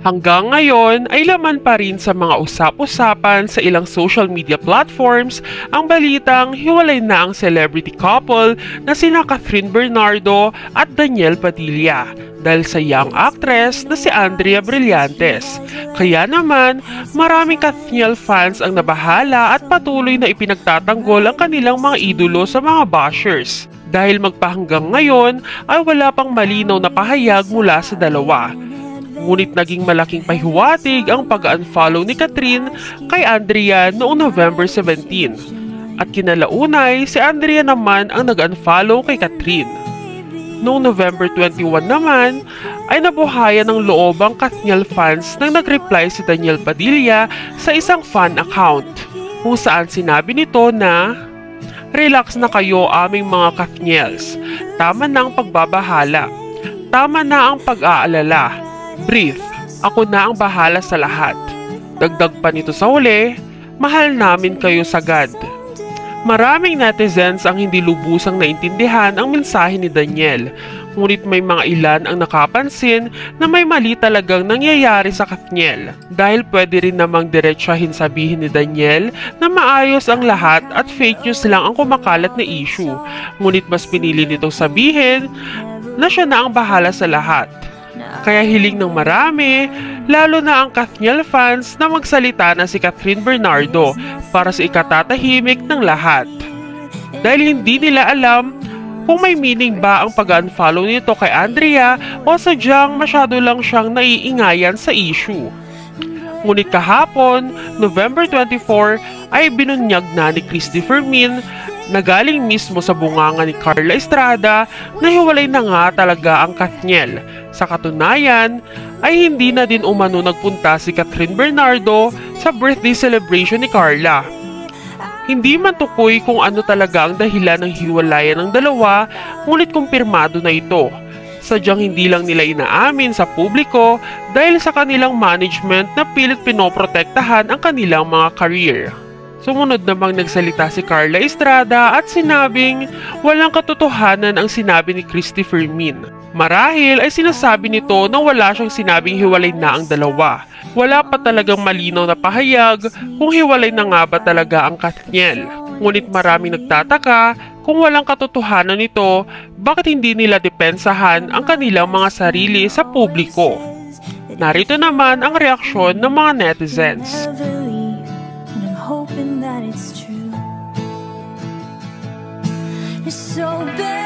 Hanggang ngayon ay laman pa rin sa mga usap-usapan sa ilang social media platforms ang balitang hiwalay na ang celebrity couple na sina Catherine Bernardo at Daniel Padilla dahil sa young actress na si Andrea Brillantes. Kaya naman, maraming Kathniel fans ang nabahala at patuloy na ipinagtatanggol ang kanilang mga idolo sa mga bashers. Dahil magpahanggang ngayon ay wala pang malinaw na pahayag mula sa dalawa. Ngunit naging malaking pahiwatig ang pag-unfollow ni Catherine kay Andrea noong November 17. At kinalaunay, si Andrea naman ang nag-unfollow kay Catherine. Noong November 21 naman, ay nabuhayan ng loob ang Kathniel fans nang nag-reply si Daniel Padilla sa isang fan account, kung saan sinabi nito na, "Relax na kayo aming mga Kathniels, tama na ang pagbabahala, tama na ang pag-aalala. Breathe, ako na ang bahala sa lahat." Dagdag pa nito sa huli, "Mahal namin kayo sagad." Maraming netizens ang hindi lubusang naintindihan ang mensahe ni Daniel, ngunit may mga ilan ang nakapansin na may mali talagang nangyayari sa Kathniel. Dahil pwede rin namang diretsahin sabihin ni Daniel na maayos ang lahat at fake news lang ang kumakalat na issue, ngunit mas pinili nitong sabihin na siya na ang bahala sa lahat. Kaya hiling ng marami, lalo na ang Kathniel fans, na magsalita na si Catherine Bernardo para sa ikatatahimik ng lahat. Dahil hindi nila alam kung may meaning ba ang pag-unfollow nito kay Andrea o sadyang masyado lang siyang naiingayan sa issue. Ngunit kahapon, November 24, ay binunyag na ni Christy Fermin na galing mismo sa bunganga ni Carla Estrada na hiwalay na nga talaga ang Kathniel. Sa katunayan, ay hindi na din umano nagpunta si Catherine Bernardo sa birthday celebration ni Carla. Hindi man tukoy kung ano talaga ang dahilan ng hiwalayan ng dalawa, ngunit kumpirmado na ito. Sadyang hindi lang nila inaamin sa publiko dahil sa kanilang management na pilit pinoprotektahan ang kanilang mga career. Sumunod namang nagsalita si Carla Estrada at sinabing walang katotohanan ang sinabi ni Christy Fermin. Marahil ay sinasabi nito na wala siyang sinabing hiwalay na ang dalawa. Wala pa talagang malinaw na pahayag kung hiwalay na nga ba talaga ang Kathniel. Ngunit maraming nagtataka kung walang katotohanan nito, bakit hindi nila depensahan ang kanilang mga sarili sa publiko. Narito naman ang reaksyon ng mga netizens. Hoping that it's true. It's so bad.